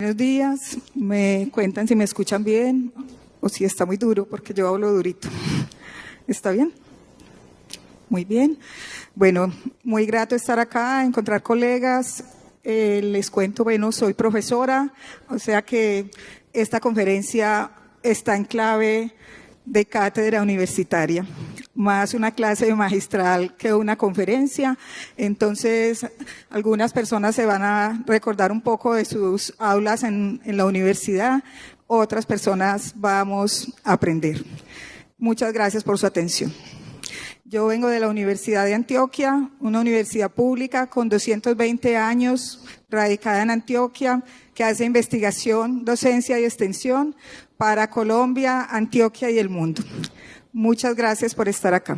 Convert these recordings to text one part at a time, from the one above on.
Buenos días, me cuentan si me escuchan bien o si está muy duro, porque yo hablo durito. ¿Está bien? Muy bien. Bueno, muy grato estar acá, encontrar colegas. Les cuento, bueno, soy profesora, o sea que esta conferencia está en clave de cátedra universitaria, más una clase magistral que una conferencia. Entonces, algunas personas se van a recordar un poco de sus aulas en la universidad, otras personas vamos a aprender. Muchas gracias por su atención. Yo vengo de la Universidad de Antioquia, una universidad pública con 220 años, radicada en Antioquia, que hace investigación, docencia y extensión para Colombia, Antioquia y el mundo. Muchas gracias por estar acá.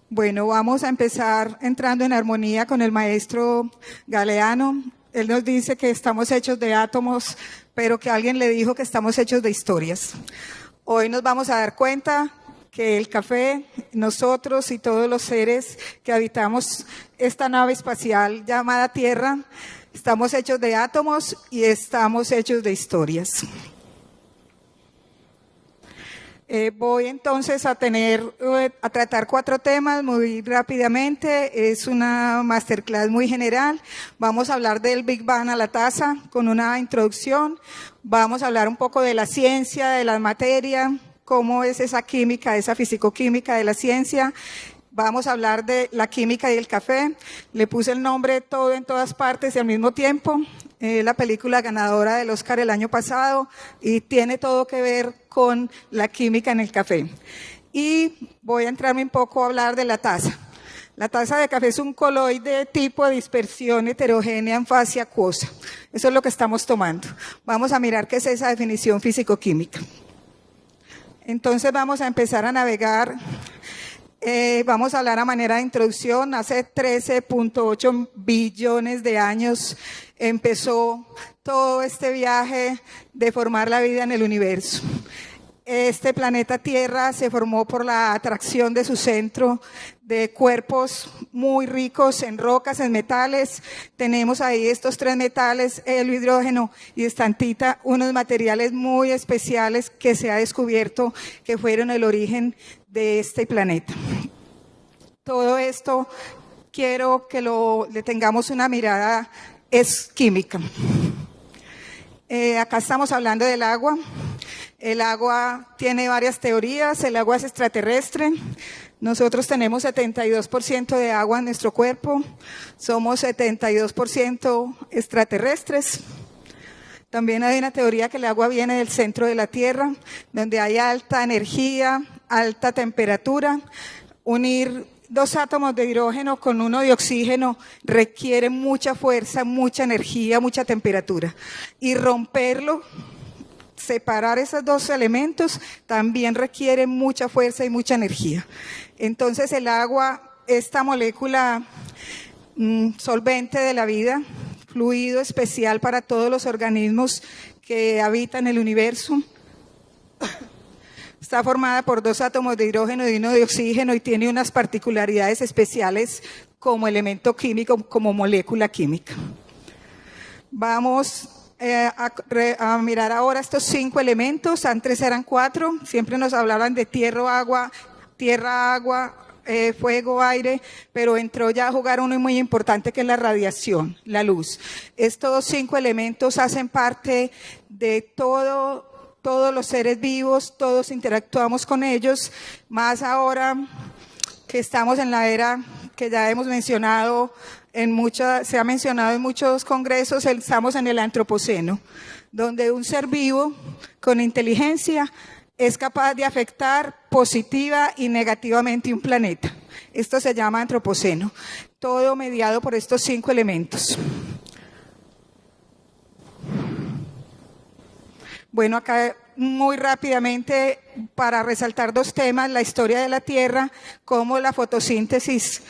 Bueno, vamos a empezar entrando en armonía con el maestro Galeano. Él nos dice que estamos hechos de átomos, pero que alguien le dijo que estamos hechos de historias. Hoy nos vamos a dar cuenta que el café, nosotros y todos los seres que habitamos esta nave espacial llamada Tierra, estamos hechos de átomos y estamos hechos de historias. Voy entonces a tratar 4 temas muy rápidamente. Es una masterclass muy general. Vamos a hablar del Big Bang a la taza con una introducción. Vamos a hablar un poco de la ciencia, de la materia, cómo es esa química, esa fisicoquímica de la ciencia. Vamos a hablar de la química y el café. Le puse el nombre Todo en todas partes y al mismo tiempo. La película ganadora del Oscar el año pasado y tiene todo que ver con la química en el café. Y voy a entrarme un poco a hablar de la taza. La taza de café es un coloide tipo de dispersión heterogénea en fase acuosa. Eso es lo que estamos tomando. Vamos a mirar qué es esa definición físico-química. Entonces vamos a empezar a navegar. Vamos a hablar a manera de introducción. Hace 13.8 billones de años empezó todo este viaje de formar la vida en el universo. Este planeta Tierra se formó por la atracción de su centro de cuerpos muy ricos en rocas, en metales. Tenemos ahí estos 3 metales, helio, hidrógeno y estantita, unos materiales muy especiales que se ha descubierto que fueron el origen de este planeta. Todo esto quiero que le tengamos una mirada, es química. Acá estamos hablando del agua. El agua tiene varias teorías. El agua es extraterrestre. Nosotros tenemos 72% de agua en nuestro cuerpo. Somos 72% extraterrestres. También hay una teoría que el agua viene del centro de la Tierra, donde hay alta energía, alta temperatura. Unir 2 átomos de hidrógeno con 1 de oxígeno requiere mucha fuerza, mucha energía, mucha temperatura. Y romperlo, separar esos 2 elementos, también requiere mucha fuerza y mucha energía. Entonces el agua, esta molécula solvente de la vida, fluido especial para todos los organismos que habitan el universo, está formada por 2 átomos de hidrógeno y 1 de oxígeno y tiene unas particularidades especiales como elemento químico, como molécula química. Vamos a mirar ahora estos 5 elementos. Antes eran 4, siempre nos hablaban de tierra, agua, fuego, aire, pero entró ya a jugar uno muy importante que es la radiación, la luz. Estos 5 elementos hacen parte de todos los seres vivos, todos interactuamos con ellos, más ahora que estamos en la era que ya hemos mencionado, se ha mencionado en muchos congresos, estamos en el antropoceno, donde un ser vivo con inteligencia es capaz de afectar positiva y negativamente un planeta. Esto se llama antropoceno, todo mediado por estos 5 elementos. Bueno, acá muy rápidamente para resaltar 2 temas, la historia de la Tierra, cómo la fotosíntesis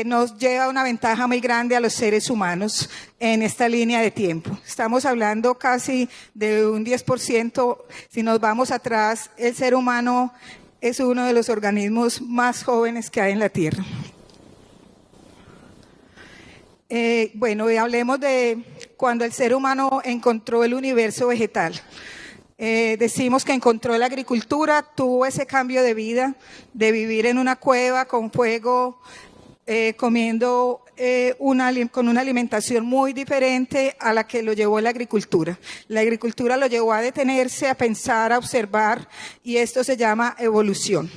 nos lleva una ventaja muy grande a los seres humanos en esta línea de tiempo. Estamos hablando casi de un 10%, si nos vamos atrás, el ser humano es uno de los organismos más jóvenes que hay en la Tierra. Bueno, y hablemos de cuando el ser humano encontró el universo vegetal. Decimos que encontró la agricultura, tuvo ese cambio de vida, de vivir en una cueva con fuego, comiendo con una alimentación muy diferente a la que lo llevó la agricultura. La agricultura lo llevó a detenerse, a pensar, a observar, y esto se llama evolución.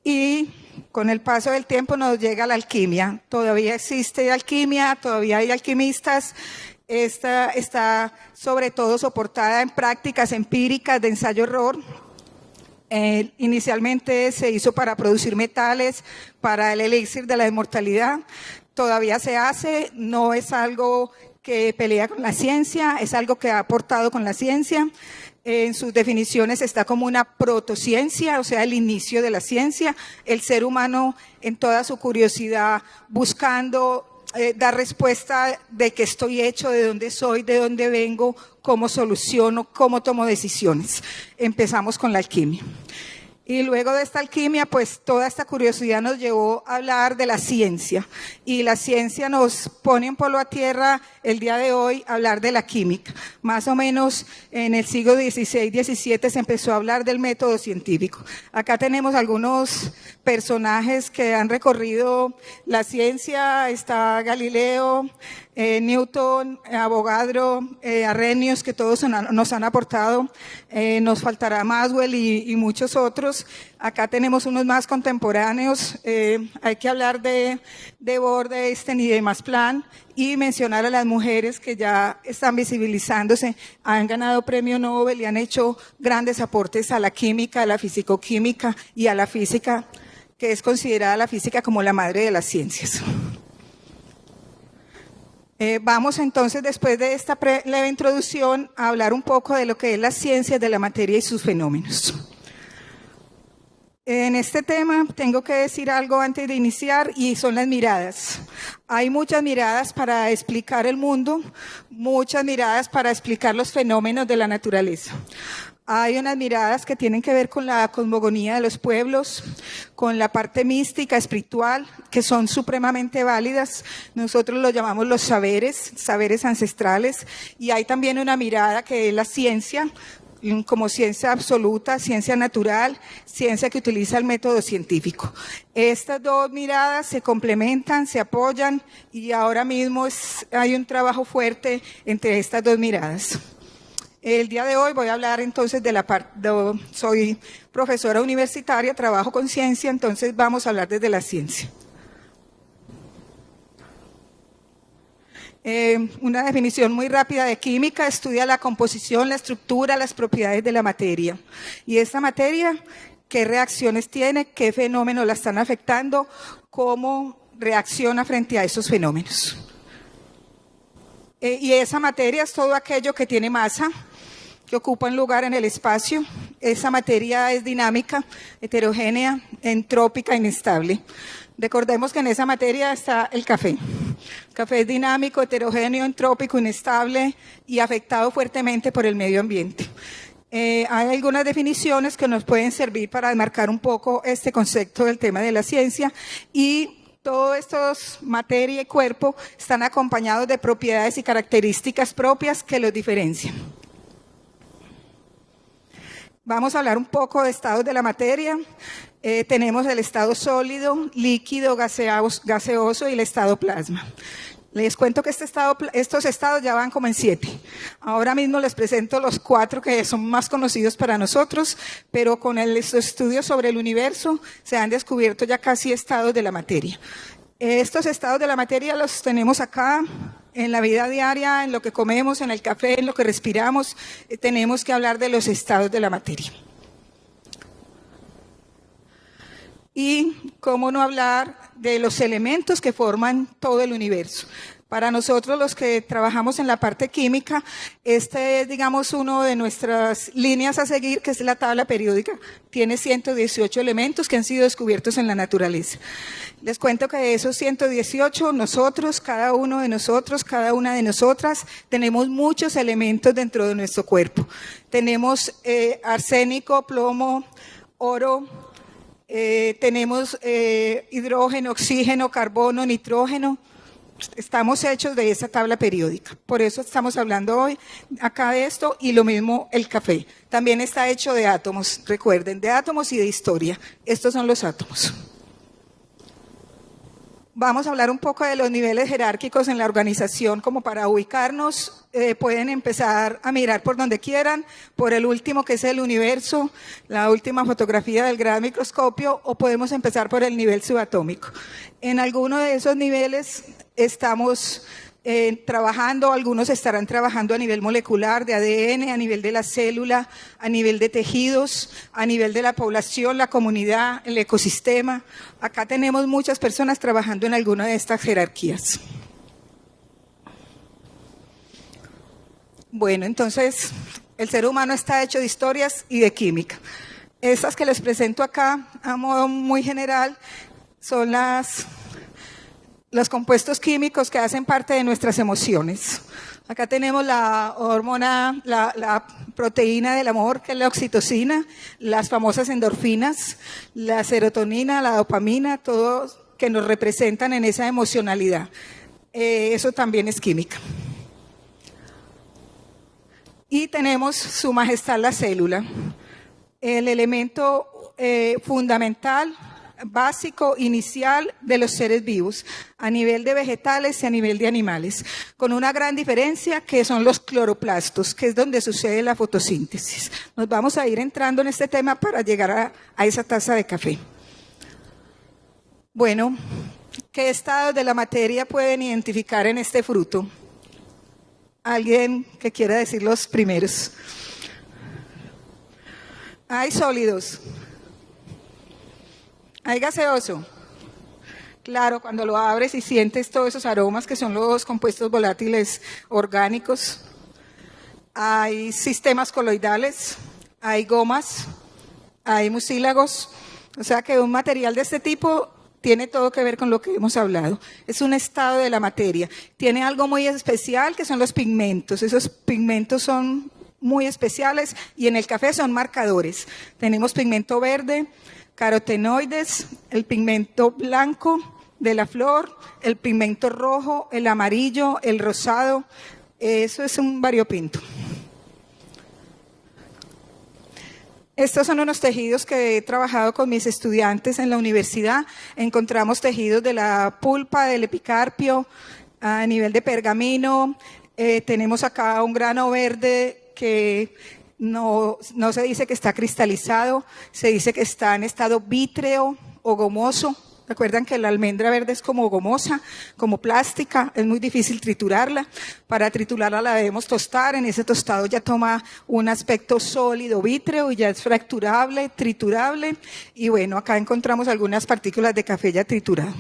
Y con el paso del tiempo nos llega la alquimia. Todavía existe alquimia, todavía hay alquimistas. Esta está sobre todo soportada en prácticas empíricas de ensayo-error. Inicialmente se hizo para producir metales, para el elixir de la inmortalidad. Todavía se hace, no es algo que pelea con la ciencia, es algo que ha aportado con la ciencia. En sus definiciones está como una protociencia, o sea, el inicio de la ciencia. El ser humano en toda su curiosidad buscando dar respuesta de qué estoy hecho, de dónde soy, de dónde vengo, cómo soluciono, cómo tomo decisiones. Empezamos con la alquimia. Y luego de esta alquimia, pues toda esta curiosidad nos llevó a hablar de la ciencia. Y la ciencia nos pone en polvo a tierra el día de hoy a hablar de la química. Más o menos en el siglo XVI-XVII se empezó a hablar del método científico. Acá tenemos algunos personajes que han recorrido la ciencia. Está Galileo, Newton, Avogadro, Arrhenius, que todos nos han aportado. Nos faltará Maxwell y muchos otros. Acá tenemos unos más contemporáneos. Hay que hablar de Borde, Einstein y de Max Planck, y mencionar a las mujeres que ya están visibilizándose, han ganado premio Nobel y han hecho grandes aportes a la química, a la fisicoquímica y a la física, que es considerada la física como la madre de las ciencias. Vamos entonces, después de esta leve introducción, a hablar un poco de lo que es la ciencia de la materia y sus fenómenos. En este tema tengo que decir algo antes de iniciar, y son las miradas. Hay muchas miradas para explicar el mundo, muchas miradas para explicar los fenómenos de la naturaleza. Hay unas miradas que tienen que ver con la cosmogonía de los pueblos, con la parte mística, espiritual, que son supremamente válidas. Nosotros lo llamamos los saberes ancestrales, y hay también una mirada que es la ciencia, como ciencia absoluta, ciencia natural, ciencia que utiliza el método científico. Estas dos miradas se complementan, se apoyan, y ahora mismo hay un trabajo fuerte entre estas dos miradas. El día de hoy voy a hablar entonces de la parte, soy profesora universitaria, trabajo con ciencia, entonces vamos a hablar desde la ciencia. Una definición muy rápida de química: estudia la composición, la estructura, las propiedades de la materia. Y esta materia, ¿qué reacciones tiene? ¿Qué fenómenos la están afectando? ¿Cómo reacciona frente a esos fenómenos? Y esa materia es todo aquello que tiene masa, que ocupa un lugar en el espacio. Esa materia es dinámica, heterogénea, entrópica, inestable. Recordemos que en esa materia está el café. El café es dinámico, heterogéneo, entrópico, inestable y afectado fuertemente por el medio ambiente. Hay algunas definiciones que nos pueden servir para enmarcar un poco este concepto del tema de la ciencia, y todos estos, materia y cuerpo, están acompañados de propiedades y características propias que los diferencian. Vamos a hablar un poco de estados de la materia. Tenemos el estado sólido, líquido, gaseoso y el estado plasma. Les cuento que estos estados ya van como en 7. Ahora mismo les presento los 4 que son más conocidos para nosotros, pero con los estudios sobre el universo se han descubierto ya casi estados de la materia. Estos estados de la materia los tenemos acá en la vida diaria, en lo que comemos, en el café, en lo que respiramos. Tenemos que hablar de los estados de la materia. Y cómo no hablar de los elementos que forman todo el universo. Para nosotros, los que trabajamos en la parte química, este es, digamos, uno de nuestras líneas a seguir, que es la tabla periódica. Tiene 118 elementos que han sido descubiertos en la naturaleza. Les cuento que de esos 118, nosotros, cada uno de nosotros, cada una de nosotras, tenemos muchos elementos dentro de nuestro cuerpo. Tenemos arsénico, plomo, oro, tenemos hidrógeno, oxígeno, carbono, nitrógeno. Estamos hechos de esa tabla periódica. Por eso estamos hablando hoy acá de esto, y lo mismo el café. También está hecho de átomos, recuerden, de átomos y de historia. Estos son los átomos. Vamos a hablar un poco de los niveles jerárquicos en la organización, como para ubicarnos. Pueden empezar a mirar por donde quieran, por el último, que es el universo, la última fotografía del gran microscopio, o podemos empezar por el nivel subatómico. En alguno de esos niveles estamos trabajando, algunos estarán trabajando a nivel molecular, de ADN, a nivel de la célula, a nivel de tejidos, a nivel de la población, la comunidad, el ecosistema. Acá tenemos muchas personas trabajando en alguna de estas jerarquías. Bueno, entonces, el ser humano está hecho de historias y de química. Estas que les presento acá, a modo muy general, son los compuestos químicos que hacen parte de nuestras emociones. Acá tenemos la hormona, la proteína del amor, que es la oxitocina, las famosas endorfinas, la serotonina, la dopamina, todo que nos representan en esa emocionalidad. Eso también es química. Y tenemos Su Majestad la célula, el elemento fundamental, básico, inicial de los seres vivos, a nivel de vegetales y a nivel de animales, con una gran diferencia, que son los cloroplastos, que es donde sucede la fotosíntesis. Nos vamos a ir entrando en este tema para llegar a esa taza de café. Bueno, ¿qué estados de la materia pueden identificar en este fruto? ¿Alguien que quiera decir los primeros? Hay sólidos. Hay gaseoso. Claro, cuando lo abres y sientes todos esos aromas que son los compuestos volátiles orgánicos. Hay sistemas coloidales, hay gomas, hay mucílagos. O sea que un material de este tipo tiene todo que ver con lo que hemos hablado. Es un estado de la materia. Tiene algo muy especial, que son los pigmentos. Esos pigmentos son muy especiales y en el café son marcadores. Tenemos pigmento verde, carotenoides, el pigmento blanco de la flor, el pigmento rojo, el amarillo, el rosado. Eso es un variopinto. Estos son unos tejidos que he trabajado con mis estudiantes en la universidad. Encontramos tejidos de la pulpa del epicarpio, a nivel de pergamino. Tenemos acá un grano verde que no se dice que está cristalizado, se dice que está en estado vítreo o gomoso. Recuerdan que la almendra verde es como gomosa, como plástica, es muy difícil triturarla. Para triturarla la debemos tostar, en ese tostado ya toma un aspecto sólido, vítreo, y ya es fracturable, triturable. Y bueno, acá encontramos algunas partículas de café ya triturado.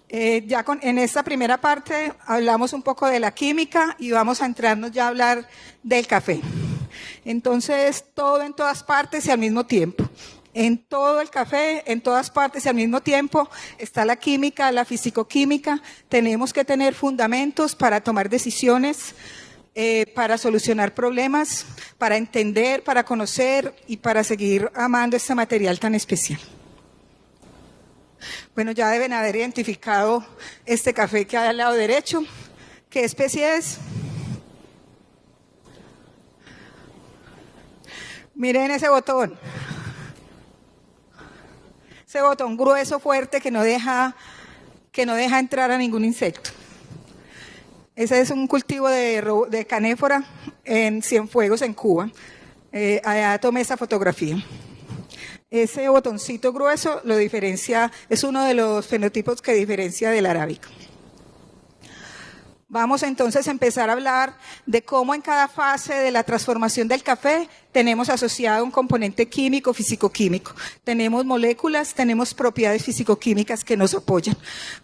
En esta primera parte hablamos un poco de la química y vamos a entrarnos ya a hablar del café. Entonces, todo en todas partes y al mismo tiempo. En todo el café, en todas partes y al mismo tiempo, está la química, la fisicoquímica. Tenemos que tener fundamentos para tomar decisiones, para solucionar problemas, para entender, para conocer y para seguir amando este material tan especial. Bueno, ya deben haber identificado este café que hay al lado derecho. ¿Qué especie es? Miren ese botón. Ese botón grueso, fuerte, que no deja entrar a ningún insecto. Ese es un cultivo de canéfora en Cienfuegos, en Cuba. Allá tomé esa fotografía. Ese botoncito grueso lo diferencia, es uno de los fenotipos que diferencia del arábica. Vamos entonces a empezar a hablar de cómo en cada fase de la transformación del café tenemos asociado un componente químico, fisicoquímico. Tenemos moléculas, tenemos propiedades fisicoquímicas que nos apoyan.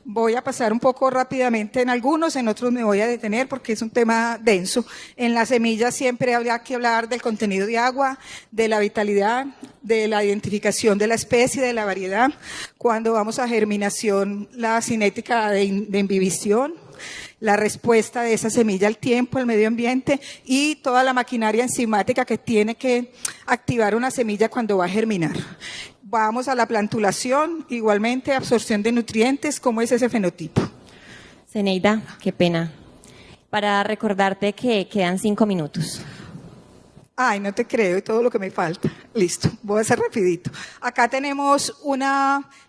Voy a pasar un poco rápidamente en algunos, en otros me voy a detener porque es un tema denso. En las semillas siempre habría que hablar del contenido de agua, de la vitalidad, de la identificación de la especie, de la variedad. Cuando vamos a germinación, la cinética de imbibición, la respuesta de esa semilla al tiempo, al medio ambiente y toda la maquinaria enzimática que tiene que activar una semilla cuando va a germinar. Vamos a la plantulación, igualmente absorción de nutrientes. ¿Cómo es ese fenotipo? Zeneida, qué pena. Para recordarte que quedan 5 minutos. Ay, no te creo, y todo lo que me falta. Listo, voy a hacer rapidito. Acá tenemos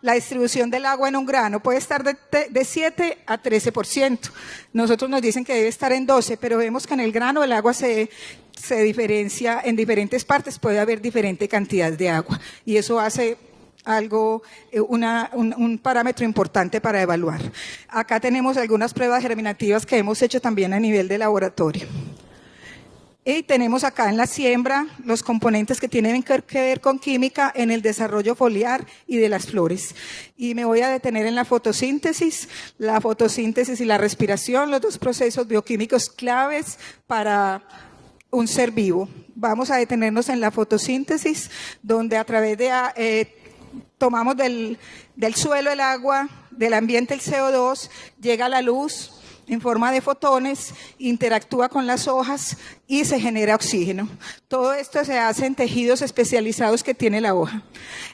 la distribución del agua en un grano. Puede estar de 7 a 13%. Nosotros nos dicen que debe estar en 12, pero vemos que en el grano el agua se diferencia en diferentes partes. Puede haber diferente cantidad de agua. Y eso hace un parámetro importante para evaluar. Acá tenemos algunas pruebas germinativas que hemos hecho también a nivel de laboratorio. Y tenemos acá en la siembra los componentes que tienen que ver con química en el desarrollo foliar y de las flores. Y me voy a detener en la fotosíntesis y la respiración, los dos procesos bioquímicos claves para un ser vivo. Vamos a detenernos en la fotosíntesis, donde a través de tomamos del suelo el agua, del ambiente el CO2, llega la luz en forma de fotones, interactúa con las hojas y se genera oxígeno. Todo esto se hace en tejidos especializados que tiene la hoja.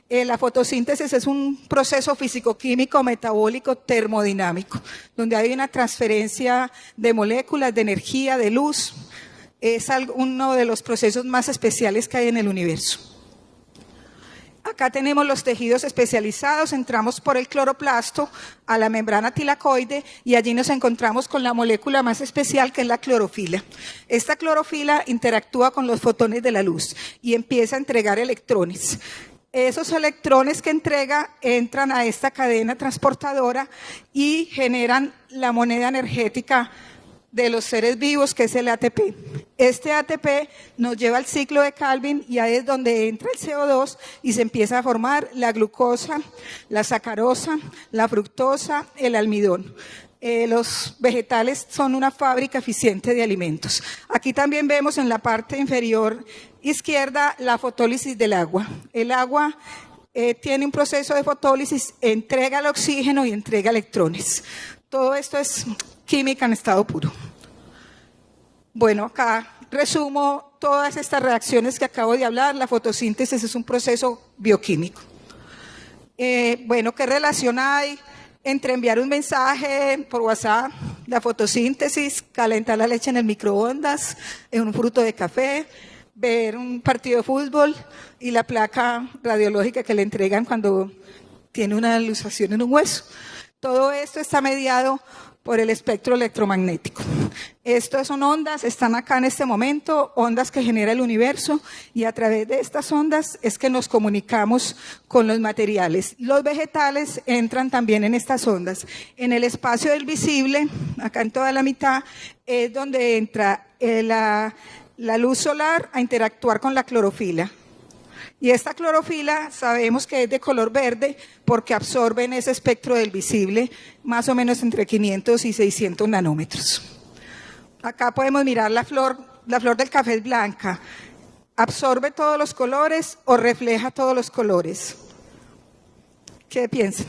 La fotosíntesis es un proceso físico-químico, metabólico, termodinámico, donde hay una transferencia de moléculas, de energía, de luz. Es uno de los procesos más especiales que hay en el universo. Acá tenemos los tejidos especializados, entramos por el cloroplasto a la membrana tilacoide y allí nos encontramos con la molécula más especial que es la clorofila. Esta clorofila interactúa con los fotones de la luz y empieza a entregar electrones. Esos electrones que entrega entran a esta cadena transportadora y generan la moneda energética de los seres vivos, que es el ATP. Este ATP nos lleva al ciclo de Calvin y ahí es donde entra el CO2 y se empieza a formar la glucosa, la sacarosa, la fructosa, el almidón. Los vegetales son una fábrica eficiente de alimentos. Aquí también vemos en la parte inferior izquierda la fotólisis del agua. El agua tiene un proceso de fotólisis, entrega el oxígeno y entrega electrones. Todo esto es química en estado puro. Bueno, acá resumo todas estas reacciones que acabo de hablar. La fotosíntesis es un proceso bioquímico. Bueno, ¿qué relación hay entre enviar un mensaje por WhatsApp, la fotosíntesis, calentar la leche en el microondas, en un fruto de café, ver un partido de fútbol y la placa radiológica que le entregan cuando tiene una luxación en un hueso? Todo esto está mediado por el espectro electromagnético. Estas son ondas, están acá en este momento, ondas que genera el universo, y a través de estas ondas es que nos comunicamos con los materiales. Los vegetales entran también en estas ondas. En el espacio del visible, acá en toda la mitad, es donde entra la luz solar a interactuar con la clorofila. Y esta clorofila sabemos que es de color verde porque absorbe en ese espectro del visible más o menos entre 500 y 600 nanómetros. Acá podemos mirar la flor del café es blanca. ¿Absorbe todos los colores o refleja todos los colores? ¿Qué piensan?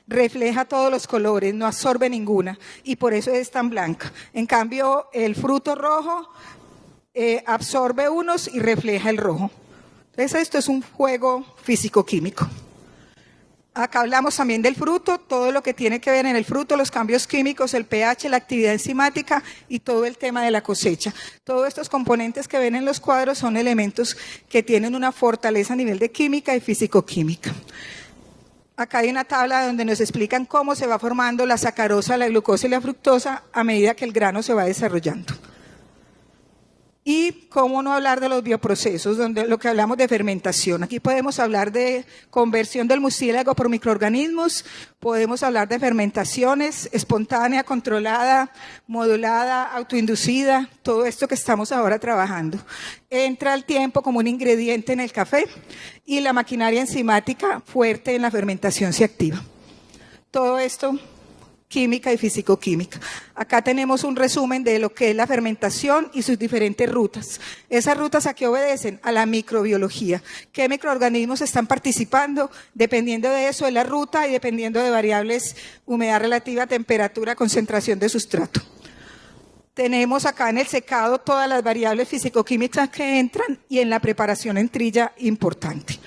Refleja todos los colores, no absorbe ninguna y por eso es tan blanca. En cambio, el fruto rojo absorbe unos y refleja el rojo. Entonces esto es un juego físico-químico. Acá hablamos también del fruto, todo lo que tiene que ver en el fruto, los cambios químicos, el pH, la actividad enzimática y todo el tema de la cosecha. Todos estos componentes que ven en los cuadros son elementos que tienen una fortaleza a nivel de química y físico-química. Acá hay una tabla donde nos explican cómo se va formando la sacarosa, la glucosa y la fructosa a medida que el grano se va desarrollando. Y cómo no hablar de los bioprocesos, donde lo que hablamos de fermentación. Aquí podemos hablar de conversión del mucílago por microorganismos, podemos hablar de fermentaciones espontánea, controlada, modulada, autoinducida, todo esto que estamos ahora trabajando. Entra el tiempo como un ingrediente en el café y la maquinaria enzimática fuerte en la fermentación se activa. Todo esto química y físico-química. Acá tenemos un resumen de lo que es la fermentación y sus diferentes rutas. Esas rutas ¿a qué obedecen? A la microbiología. ¿Qué microorganismos están participando? Dependiendo de eso es la ruta y dependiendo de variables, humedad relativa, temperatura, concentración de sustrato. Tenemos acá en el secado todas las variables físico-químicas que entran y en la preparación en trilla importante.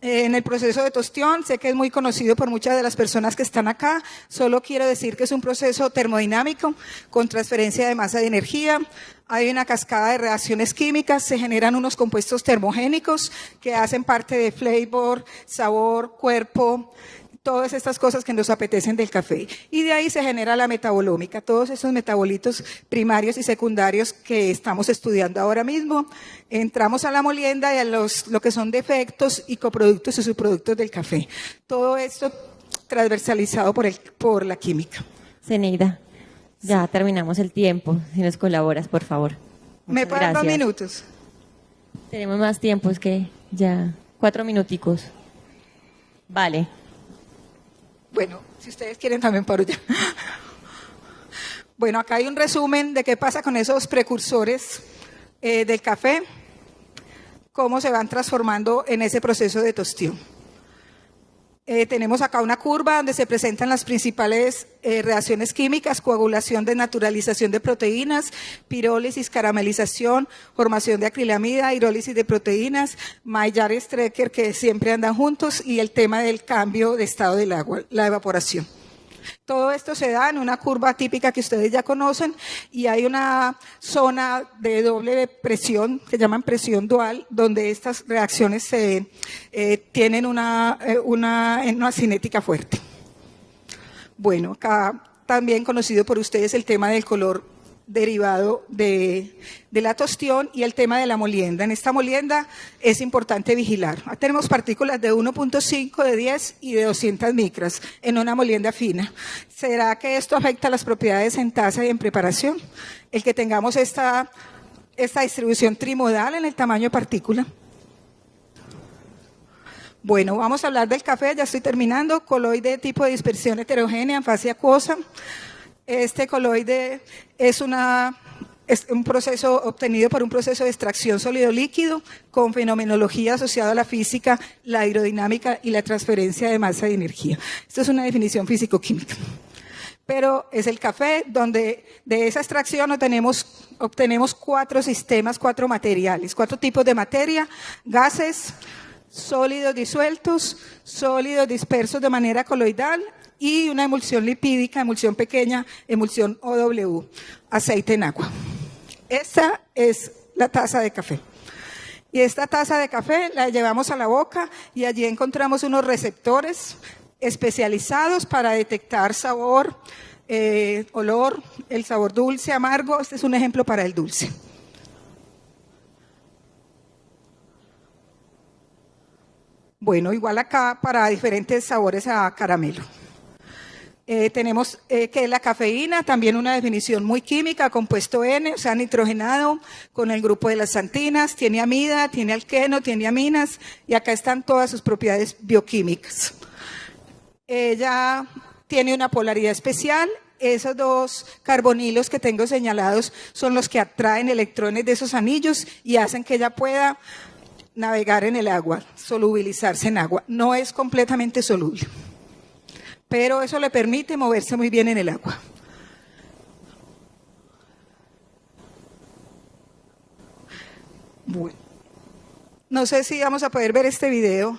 En el proceso de tostión, sé que es muy conocido por muchas de las personas que están acá, solo quiero decir que es un proceso termodinámico con transferencia de masa de energía. Hay una cascada de reacciones químicas, se generan unos compuestos termogénicos que hacen parte de flavor, sabor, cuerpo, todas estas cosas que nos apetecen del café. Y de ahí se genera la metabolómica, todos esos metabolitos primarios y secundarios que estamos estudiando ahora mismo. Entramos a la molienda y a lo que son defectos y coproductos y subproductos del café. Todo esto transversalizado por la química. Zeneida, ya terminamos el tiempo. Si nos colaboras, por favor. ¿Me Muchas pueden dar 2 gracias. minutos? Tenemos más tiempo, es que ya 4 minuticos. Vale. Bueno, si ustedes quieren también paro ya. Bueno, acá hay un resumen de qué pasa con esos precursores del café, cómo se van transformando en ese proceso de tostión. Tenemos acá una curva donde se presentan las principales reacciones químicas: coagulación, desnaturalización de proteínas, pirólisis, caramelización, formación de acrilamida, hidrólisis de proteínas, Maillard-Strecker, que siempre andan juntos, y el tema del cambio de estado del agua, la evaporación. Todo esto se da en una curva típica que ustedes ya conocen, y hay una zona de doble presión que llaman presión dual, donde estas reacciones tienen una cinética fuerte. Bueno, acá también conocido por ustedes el tema del color derivado de la tostión y el tema de la molienda. En esta molienda es importante vigilar. Tenemos partículas de 1.5, de 10 y de 200 micras en una molienda fina. ¿Será que esto afecta las propiedades en taza y en preparación? El que tengamos esta distribución trimodal en el tamaño de partícula. Bueno, vamos a hablar del café, ya estoy terminando. Coloide, tipo de dispersión heterogénea en fase acuosa. Este coloide es un proceso obtenido por un proceso de extracción sólido-líquido con fenomenología asociada a la física, la aerodinámica y la transferencia de masa de energía. Esto es una definición físico-química. Pero es el café donde de esa extracción obtenemos 4 sistemas, 4 materiales, 4 tipos de materia: gases, sólidos disueltos, sólidos dispersos de manera coloidal, y una emulsión lipídica, emulsión pequeña, emulsión OW, aceite en agua. Esta es la taza de café. Y esta taza de café la llevamos a la boca y allí encontramos unos receptores especializados para detectar sabor, olor, el sabor dulce, amargo. Este es un ejemplo para el dulce. Bueno, igual acá para diferentes sabores a caramelo. Tenemos que es la cafeína, también una definición muy química: compuesto N, o sea, nitrogenado con el grupo de las xantinas, tiene amida, tiene alqueno, tiene aminas, y acá están todas sus propiedades bioquímicas. Ella tiene una polaridad especial. Esos 2 carbonilos que tengo señalados son los que atraen electrones de esos anillos y hacen que ella pueda navegar en el agua, solubilizarse en agua. No es completamente soluble, pero eso le permite moverse muy bien en el agua. Bueno, no sé si vamos a poder ver este video.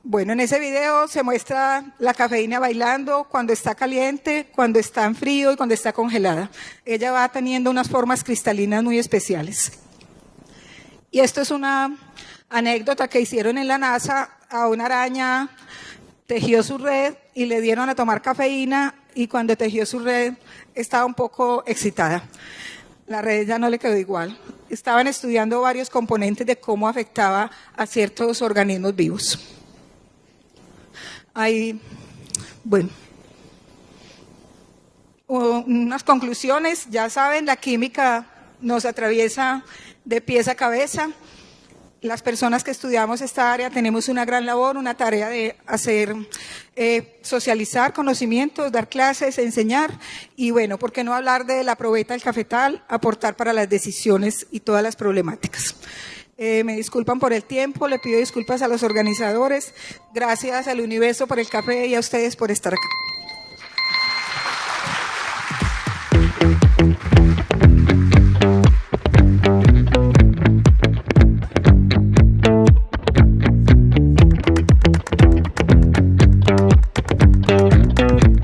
Bueno, en ese video se muestra la cafeína bailando cuando está caliente, cuando está en frío y cuando está congelada. Ella va teniendo unas formas cristalinas muy especiales. Y esto es una anécdota que hicieron en la NASA. A una araña tejió su red y le dieron a tomar cafeína, y cuando tejió su red estaba un poco excitada. La red ya no le quedó igual. Estaban estudiando varios componentes de cómo afectaba a ciertos organismos vivos. Hay, bueno, unas conclusiones. Ya saben, la química nos atraviesa de pies a cabeza. Las personas que estudiamos esta área tenemos una gran labor, una tarea de hacer, socializar conocimientos, dar clases, enseñar, y bueno, ¿por qué no hablar de la probeta del cafetal, aportar para las decisiones y todas las problemáticas? Me disculpan por el tiempo, le pido disculpas a los organizadores. Gracias al universo por el café y a ustedes por estar acá.